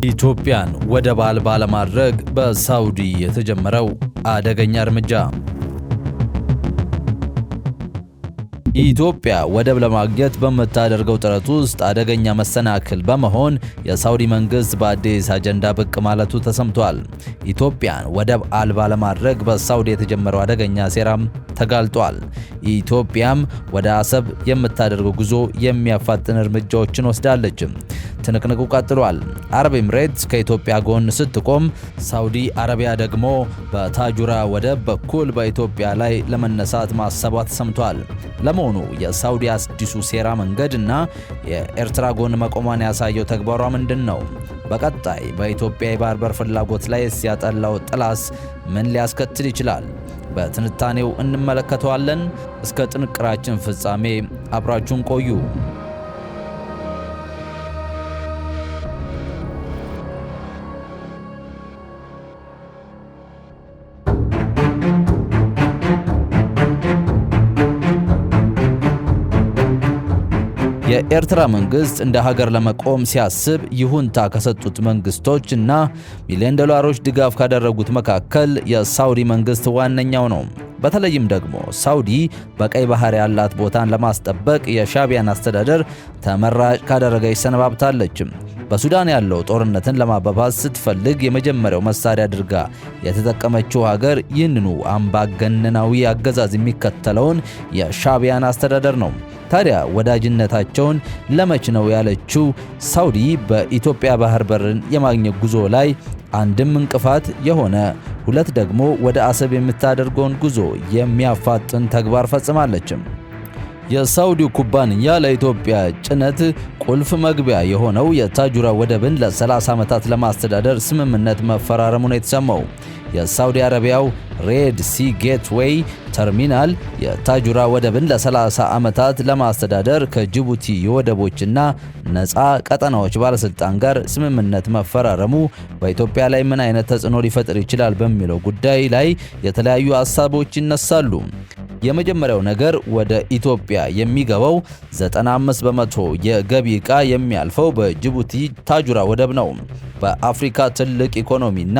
ኢትዮጵያን ወደብ አልባ ለማድረግ በሳውዲ የተጀመረው አደገኛ እርምጃ። ኢትዮጵያ ወደብ ለማግኘት በምታደርገው ጥረት ውስጥ አደገኛ መሰናክል በመሆን የሳውዲ መንግስት በአዲስ አጀንዳ ብቅ ማለቱ ተሰምቷል። ኢትዮጵያን ወደብ አልባ ለማድረግ በሳውዲ የተጀመረው አደገኛ ሴራም ተጋልጧል። ኢትዮጵያም ወደ አሰብ የምታደርገው ጉዞ የሚያፋጥን እርምጃዎችን ወስዳለች። ትንቅንቁ ቀጥሏል። አረብ ኤምሬትስ ከኢትዮጵያ ጎን ስትቆም፣ ሳውዲ አረቢያ ደግሞ በታጁራ ወደብ በኩል በኢትዮጵያ ላይ ለመነሳት ማሰቧ ተሰምቷል። ለመሆኑ የሳውዲ አዲሱ ሴራ መንገድ እና የኤርትራ ጎን መቆሟን ያሳየው ተግባሯ ምንድን ነው? በቀጣይ በኢትዮጵያ የባህር በር ፍላጎት ላይ ሲያጠላው ጥላስ ምን ሊያስከትል ይችላል? በትንታኔው እንመለከተዋለን። እስከ ጥንቅራችን ፍጻሜ አብራችሁን ቆዩ። የኤርትራ መንግስት እንደ ሀገር ለመቆም ሲያስብ ይሁንታ ከሰጡት መንግስቶች እና ሚሊዮን ዶላሮች ድጋፍ ካደረጉት መካከል የሳውዲ መንግስት ዋነኛው ነው። በተለይም ደግሞ ሳውዲ በቀይ ባህር ያላት ቦታን ለማስጠበቅ የሻቢያን አስተዳደር ተመራጭ ካደረገች ሰነባብታለች። በሱዳን ያለው ጦርነትን ለማባባስ ስትፈልግ የመጀመሪያው መሳሪያ አድርጋ የተጠቀመችው ሀገር ይህንኑ አምባገነናዊ አገዛዝ የሚከተለውን የሻቢያን አስተዳደር ነው። ታዲያ ወዳጅነታቸውን ለመች ነው ያለችው ሳውዲ በኢትዮጵያ ባህር በርን የማግኘት ጉዞ ላይ አንድም እንቅፋት የሆነ ሁለት ደግሞ ወደ አሰብ የምታደርገውን ጉዞ የሚያፋጥን ተግባር ፈጽማለች። የሳውዲው ኩባንያ ለኢትዮጵያ ጭነት ቁልፍ መግቢያ የሆነው የታጁራ ወደብን ለ30 ዓመታት ለማስተዳደር ስምምነት መፈራረሙ ነው የተሰማው። የሳውዲ አረቢያው ሬድ ሲ ጌትዌይ ተርሚናል የታጁራ ወደብን ለ30 ዓመታት ለማስተዳደር ከጅቡቲ የወደቦችና ነፃ ቀጠናዎች ባለስልጣን ጋር ስምምነት መፈራረሙ በኢትዮጵያ ላይ ምን አይነት ተጽዕኖ ሊፈጥር ይችላል በሚለው ጉዳይ ላይ የተለያዩ ሀሳቦች ይነሳሉ። የመጀመሪያው ነገር ወደ ኢትዮጵያ የሚገባው 95 በመቶ የገቢ ዕቃ የሚያልፈው በጅቡቲ ታጁራ ወደብ ነው። በአፍሪካ ትልቅ ኢኮኖሚና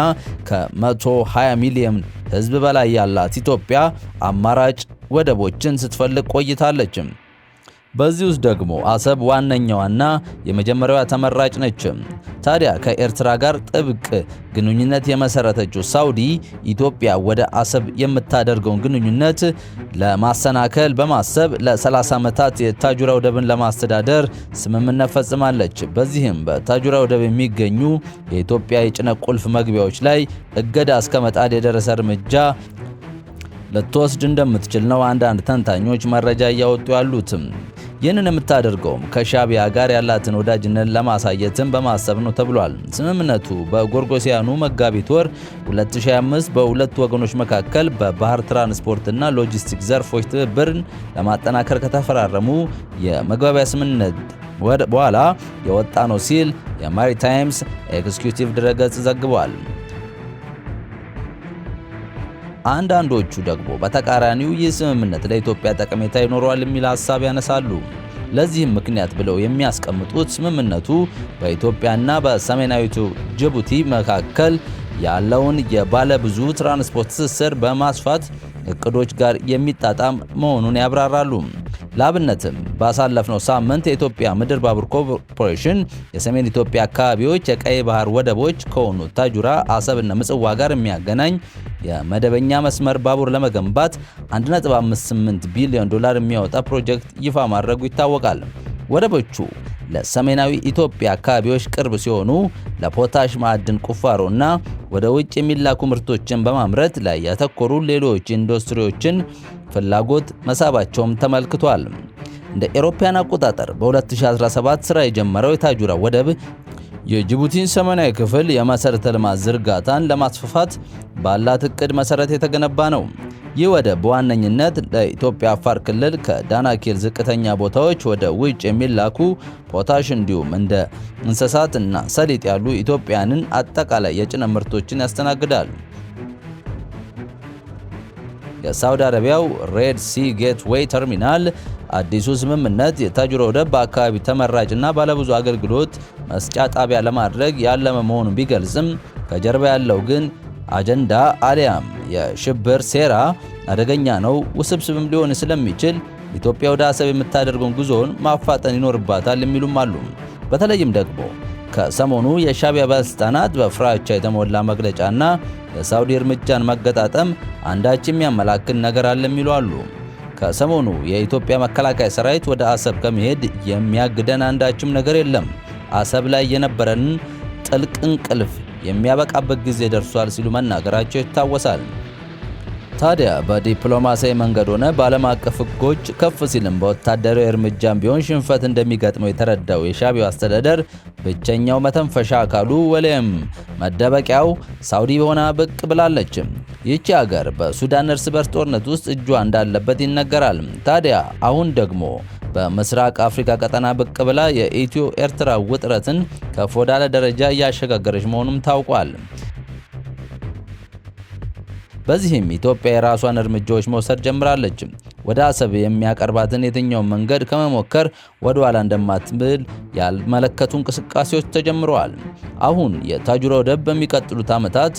ከ120 ሚሊዮን ሕዝብ በላይ ያላት ኢትዮጵያ አማራጭ ወደቦችን ስትፈልግ ቆይታለች። በዚህ ውስጥ ደግሞ አሰብ ዋነኛዋና የመጀመሪያዋ ተመራጭ ነች። ታዲያ ከኤርትራ ጋር ጥብቅ ግንኙነት የመሰረተችው ሳውዲ ኢትዮጵያ ወደ አሰብ የምታደርገውን ግንኙነት ለማሰናከል በማሰብ ለ30 ዓመታት የታጁራ ወደብን ለማስተዳደር ስምምነት ፈጽማለች። በዚህም በታጁራ ወደብ የሚገኙ የኢትዮጵያ የጭነት ቁልፍ መግቢያዎች ላይ እገዳ እስከ መጣል የደረሰ እርምጃ ልትወስድ እንደምትችል ነው አንዳንድ ተንታኞች መረጃ እያወጡ ያሉት። ይህንን የምታደርገውም ከሻቢያ ጋር ያላትን ወዳጅነት ለማሳየትም በማሰብ ነው ተብሏል። ስምምነቱ በጎርጎሲያኑ መጋቢት ወር 2025 በሁለቱ ወገኖች መካከል በባህር ትራንስፖርትና ሎጂስቲክስ ዘርፎች ትብብርን ለማጠናከር ከተፈራረሙ የመግባቢያ ስምምነት በኋላ የወጣ ነው ሲል የማሪታይምስ ኤክስኪዩቲቭ ድረገጽ ዘግቧል። አንዳንዶቹ ደግሞ በተቃራኒው ይህ ስምምነት ለኢትዮጵያ ጠቀሜታ ይኖረዋል የሚል ሐሳብ ያነሳሉ። ለዚህም ምክንያት ብለው የሚያስቀምጡት ስምምነቱ በኢትዮጵያና በሰሜናዊቱ ጅቡቲ መካከል ያለውን የባለ ብዙ ትራንስፖርት ትስስር በማስፋት እቅዶች ጋር የሚጣጣም መሆኑን ያብራራሉ። ለአብነትም ባሳለፍነው ሳምንት የኢትዮጵያ ምድር ባቡር ኮርፖሬሽን የሰሜን ኢትዮጵያ አካባቢዎች የቀይ ባህር ወደቦች ከሆኑ ታጁራ፣ አሰብና ምጽዋ ጋር የሚያገናኝ የመደበኛ መስመር ባቡር ለመገንባት 1.58 ቢሊዮን ዶላር የሚያወጣ ፕሮጀክት ይፋ ማድረጉ ይታወቃል። ወደቦቹ ለሰሜናዊ ኢትዮጵያ አካባቢዎች ቅርብ ሲሆኑ ለፖታሽ ማዕድን ቁፋሮና ወደ ውጭ የሚላኩ ምርቶችን በማምረት ላይ ያተኮሩ ሌሎች ኢንዱስትሪዎችን ፍላጎት መሳባቸውም ተመልክቷል። እንደ አውሮፓውያን አቆጣጠር በ2017 ስራ የጀመረው የታጁራ ወደብ የጅቡቲን ሰሜናዊ ክፍል የመሰረተ ልማት ዝርጋታን ለማስፋፋት ባላት እቅድ መሰረት የተገነባ ነው። ይህ ወደብ በዋነኝነት ለኢትዮጵያ አፋር ክልል ከዳናኪል ዝቅተኛ ቦታዎች ወደ ውጭ የሚላኩ ፖታሽ እንዲሁም እንደ እንስሳት እና ሰሊጥ ያሉ ኢትዮጵያንን አጠቃላይ የጭነት ምርቶችን ያስተናግዳል። የሳውዲ አረቢያው ሬድ ሲ ጌትዌይ ተርሚናል አዲሱ ስምምነት የታጁራ ወደብ በአካባቢ ተመራጭና ባለብዙ አገልግሎት መስጫ ጣቢያ ለማድረግ ያለመ መሆኑን ቢገልጽም ከጀርባ ያለው ግን አጀንዳ አሊያም የሽብር ሴራ አደገኛ ነው፣ ውስብስብም ሊሆን ስለሚችል ኢትዮጵያ ወደ አሰብ የምታደርገውን ጉዞውን ማፋጠን ይኖርባታል የሚሉም አሉ። በተለይም ደግሞ ከሰሞኑ የሻዕቢያ ባለስልጣናት በፍራቻ የተሞላ መግለጫና የሳውዲ እርምጃን መገጣጠም አንዳች የሚያመላክት ነገር አለ የሚሉ አሉ። ከሰሞኑ የኢትዮጵያ መከላከያ ሰራዊት ወደ አሰብ ከመሄድ የሚያግደን አንዳችም ነገር የለም፣ አሰብ ላይ የነበረንን ጥልቅ እንቅልፍ የሚያበቃበት ጊዜ ደርሷል ሲሉ መናገራቸው ይታወሳል። ታዲያ በዲፕሎማሲያዊ መንገድ ሆነ በዓለም አቀፍ ሕጎች ከፍ ሲልም በወታደራዊ እርምጃም ቢሆን ሽንፈት እንደሚገጥመው የተረዳው የሻዕቢያው አስተዳደር ብቸኛው መተንፈሻ አካሉ ወይም መደበቂያው ሳውዲ ሆና ብቅ ብላለች። ይህች ሀገር በሱዳን እርስ በርስ ጦርነት ውስጥ እጇ እንዳለበት ይነገራል። ታዲያ አሁን ደግሞ በምስራቅ አፍሪካ ቀጠና ብቅ ብላ የኢትዮ ኤርትራ ውጥረትን ከፍ ወዳለ ደረጃ እያሸጋገረች መሆኑም ታውቋል። በዚህም ኢትዮጵያ የራሷን እርምጃዎች መውሰድ ጀምራለች። ወደ አሰብ የሚያቀርባትን የትኛውን መንገድ ከመሞከር ወደ ኋላ እንደማትብል ያልመለከቱ እንቅስቃሴዎች ተጀምረዋል። አሁን የታጁራ ወደብ በሚቀጥሉት ዓመታት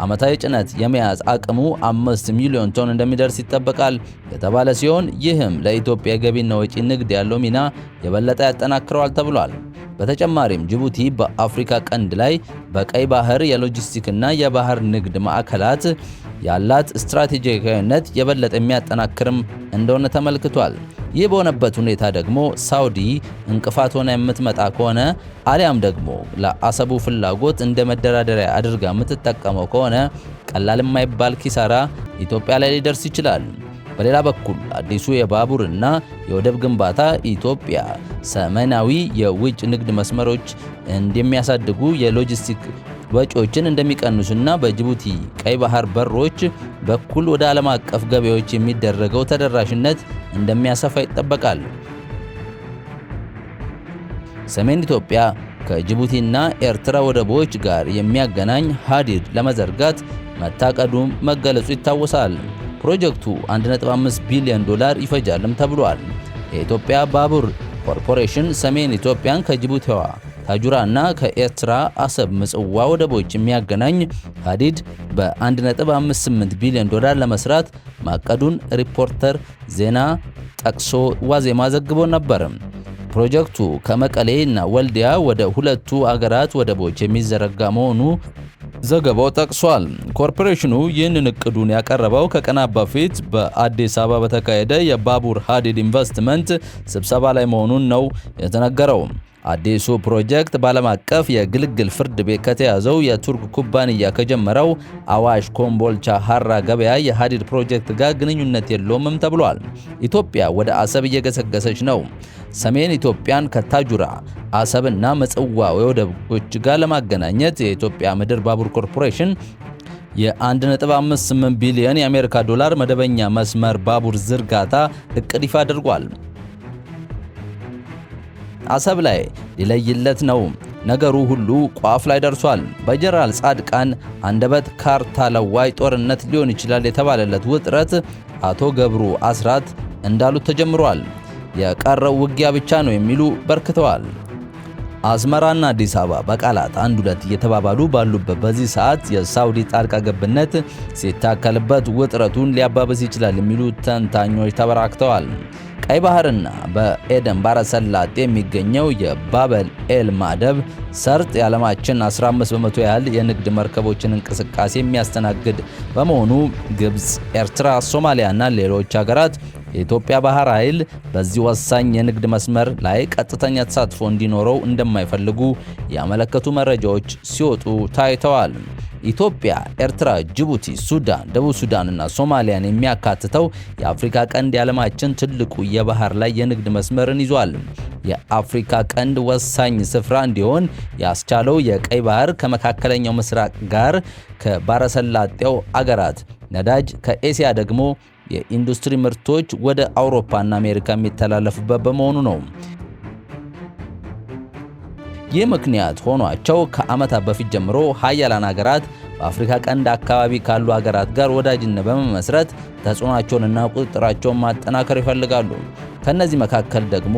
ዓመታዊ ጭነት የመያዝ አቅሙ 5 ሚሊዮን ቶን እንደሚደርስ ይጠበቃል የተባለ ሲሆን ይህም ለኢትዮጵያ የገቢና ወጪ ንግድ ያለው ሚና የበለጠ ያጠናክረዋል ተብሏል። በተጨማሪም ጅቡቲ በአፍሪካ ቀንድ ላይ በቀይ ባህር የሎጂስቲክና የባህር ንግድ ማዕከላት ያላት ስትራቴጂካዊነት የበለጠ የሚያጠናክርም እንደሆነ ተመልክቷል። ይህ በሆነበት ሁኔታ ደግሞ ሳውዲ እንቅፋት ሆና የምትመጣ ከሆነ አሊያም ደግሞ ለአሰቡ ፍላጎት እንደ መደራደሪያ አድርጋ የምትጠቀመው ከሆነ ቀላል የማይባል ኪሳራ ኢትዮጵያ ላይ ሊደርስ ይችላል። በሌላ በኩል አዲሱ የባቡርና የወደብ ግንባታ ኢትዮጵያ ሰሜናዊ የውጭ ንግድ መስመሮች እንደሚያሳድጉ የሎጂስቲክ ወጪዎችን እንደሚቀንሱና በጅቡቲ ቀይ ባህር በሮች በኩል ወደ ዓለም አቀፍ ገበያዎች የሚደረገው ተደራሽነት እንደሚያሰፋ ይጠበቃል። ሰሜን ኢትዮጵያ ከጅቡቲና ኤርትራ ወደቦች ጋር የሚያገናኝ ሀዲድ ለመዘርጋት መታቀዱ መገለጹ ይታወሳል። ፕሮጀክቱ 1.5 ቢሊዮን ዶላር ይፈጃልም ተብሏል። የኢትዮጵያ ባቡር ኮርፖሬሽን ሰሜን ኢትዮጵያን ከጅቡቲዋ ታጁራ እና ከኤርትራ አሰብ ምጽዋ ወደቦች የሚያገናኝ ሀዲድ በ1.58 ቢሊዮን ዶላር ለመስራት ማቀዱን ሪፖርተር ዜና ጠቅሶ ዋዜማ ዘግቦ ነበር። ፕሮጀክቱ ከመቀሌ እና ወልዲያ ወደ ሁለቱ አገራት ወደቦች የሚዘረጋ መሆኑ ዘገባው ጠቅሷል። ኮርፖሬሽኑ ይህንን እቅዱን ያቀረበው ከቀናት በፊት በአዲስ አበባ በተካሄደ የባቡር ሀዲድ ኢንቨስትመንት ስብሰባ ላይ መሆኑን ነው የተነገረው። አዲሱ ፕሮጀክት በዓለም አቀፍ የግልግል ፍርድ ቤት ከተያዘው የቱርክ ኩባንያ ከጀመረው አዋሽ ኮምቦልቻ ሀራ ገበያ የሀዲድ ፕሮጀክት ጋር ግንኙነት የለውምም ተብሏል። ኢትዮጵያ ወደ አሰብ እየገሰገሰች ነው። ሰሜን ኢትዮጵያን ከታጁራ አሰብና ምጽዋ ወደቦች ጋር ለማገናኘት የኢትዮጵያ ምድር ባቡር ኮርፖሬሽን የ1.58 ቢሊዮን የአሜሪካ ዶላር መደበኛ መስመር ባቡር ዝርጋታ እቅድ ይፋ አድርጓል። አሰብ ላይ ሊለይለት ነው። ነገሩ ሁሉ ቋፍ ላይ ደርሷል። በጀነራል ጻድቃን አንደበት ካርታ ለዋይ ጦርነት ሊሆን ይችላል የተባለለት ውጥረት አቶ ገብሩ አስራት እንዳሉት ተጀምሯል። የቀረው ውጊያ ብቻ ነው የሚሉ በርክተዋል። አስመራና አዲስ አበባ በቃላት አንድ ሁለት እየተባባሉ ባሉበት በዚህ ሰዓት የሳውዲ ጣልቃ ገብነት ሲታከልበት ውጥረቱን ሊያባብስ ይችላል የሚሉ ተንታኞች ተበራክተዋል። ቀይ ባህርና በኤደን ባህረ ሰላጤ የሚገኘው የባበል ኤል ማደብ ሰርጥ የዓለማችን 15 በመቶ ያህል የንግድ መርከቦችን እንቅስቃሴ የሚያስተናግድ በመሆኑ ግብፅ፣ ኤርትራ፣ ሶማሊያና ሌሎች ሀገራት የኢትዮጵያ ባህር ኃይል በዚህ ወሳኝ የንግድ መስመር ላይ ቀጥተኛ ተሳትፎ እንዲኖረው እንደማይፈልጉ ያመለከቱ መረጃዎች ሲወጡ ታይተዋል። ኢትዮጵያ፣ ኤርትራ፣ ጅቡቲ፣ ሱዳን፣ ደቡብ ሱዳንና ሶማሊያን የሚያካትተው የአፍሪካ ቀንድ የዓለማችን ትልቁ የባህር ላይ የንግድ መስመርን ይዟል። የአፍሪካ ቀንድ ወሳኝ ስፍራ እንዲሆን ያስቻለው የቀይ ባህር ከመካከለኛው ምስራቅ ጋር ከባሕረ ሰላጤው አገራት ነዳጅ፣ ከኤሲያ ደግሞ የኢንዱስትሪ ምርቶች ወደ አውሮፓና አሜሪካ የሚተላለፉበት በመሆኑ ነው። ይህ ምክንያት ሆኗቸው ከዓመታት በፊት ጀምሮ ሀያላን ሀገራት በአፍሪካ ቀንድ አካባቢ ካሉ ሀገራት ጋር ወዳጅነት በመመስረት ተጽዕኖአቸውንና ቁጥጥራቸውን ማጠናከር ይፈልጋሉ። ከነዚህ መካከል ደግሞ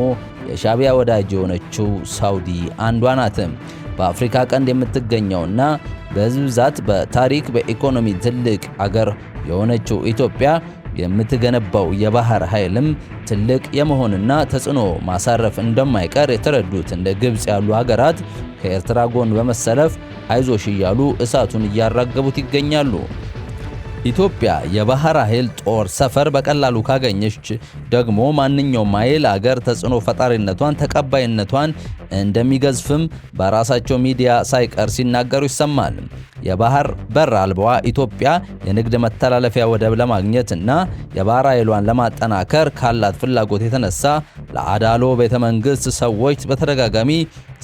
የሻዕቢያ ወዳጅ የሆነችው ሳውዲ አንዷ ናት። በአፍሪካ ቀንድ የምትገኘውና በሕዝብ ብዛት በታሪክ በኢኮኖሚ ትልቅ አገር የሆነችው ኢትዮጵያ የምትገነባው የባህር ኃይልም ትልቅ የመሆንና ተጽዕኖ ማሳረፍ እንደማይቀር የተረዱት እንደ ግብፅ ያሉ ሀገራት ከኤርትራ ጎን በመሰለፍ አይዞሽ እያሉ እሳቱን እያራገቡት ይገኛሉ። ኢትዮጵያ የባህር ኃይል ጦር ሰፈር በቀላሉ ካገኘች ደግሞ ማንኛውም ኃይል አገር ተጽዕኖ ፈጣሪነቷን ተቀባይነቷን እንደሚገዝፍም በራሳቸው ሚዲያ ሳይቀር ሲናገሩ ይሰማል። የባህር በር አልባዋ ኢትዮጵያ የንግድ መተላለፊያ ወደብ ለማግኘትና የባህር ኃይሏን ለማጠናከር ካላት ፍላጎት የተነሳ ለአዳሎ ቤተ መንግሥት ሰዎች በተደጋጋሚ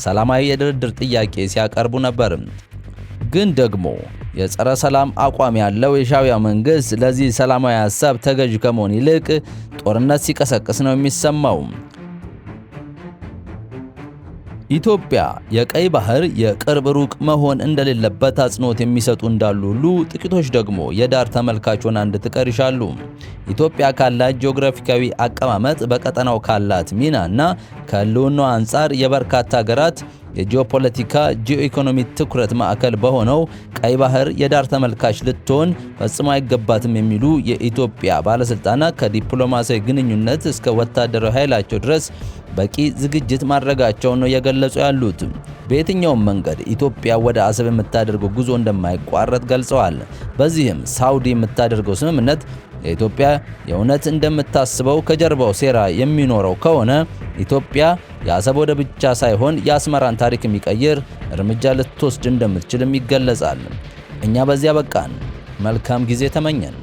ሰላማዊ የድርድር ጥያቄ ሲያቀርቡ ነበር። ግን ደግሞ የጸረ ሰላም አቋም ያለው የሻዕቢያ መንግስት ለዚህ ሰላማዊ ሐሳብ ተገዥ ከመሆን ይልቅ ጦርነት ሲቀሰቅስ ነው የሚሰማው። ኢትዮጵያ የቀይ ባህር የቅርብ ሩቅ መሆን እንደሌለበት አጽንኦት የሚሰጡ እንዳሉ ሁሉ ጥቂቶች ደግሞ የዳር ተመልካች ሆና እንድትቀር ይሻሉ። ኢትዮጵያ ካላት ጂኦግራፊካዊ አቀማመጥ በቀጠናው ካላት ሚናና ከህልውናዋ አንጻር የበርካታ ሀገራት የጂኦፖለቲካ ጂኦኢኮኖሚ ትኩረት ማዕከል በሆነው ቀይ ባህር የዳር ተመልካች ልትሆን ፈጽሞ አይገባትም የሚሉ የኢትዮጵያ ባለስልጣናት ከዲፕሎማሲያዊ ግንኙነት እስከ ወታደራዊ ኃይላቸው ድረስ በቂ ዝግጅት ማድረጋቸውን ነው የገለጹ ያሉት። በየትኛውም መንገድ ኢትዮጵያ ወደ አሰብ የምታደርገው ጉዞ እንደማይቋረጥ ገልጸዋል። በዚህም ሳውዲ የምታደርገው ስምምነት የኢትዮጵያ የእውነት እንደምታስበው ከጀርባው ሴራ የሚኖረው ከሆነ ኢትዮጵያ የአሰብ ወደብ ብቻ ሳይሆን የአስመራን ታሪክ የሚቀይር እርምጃ ልትወስድ እንደምትችልም ይገለጻል። እኛ በዚያ በቃን። መልካም ጊዜ ተመኘን።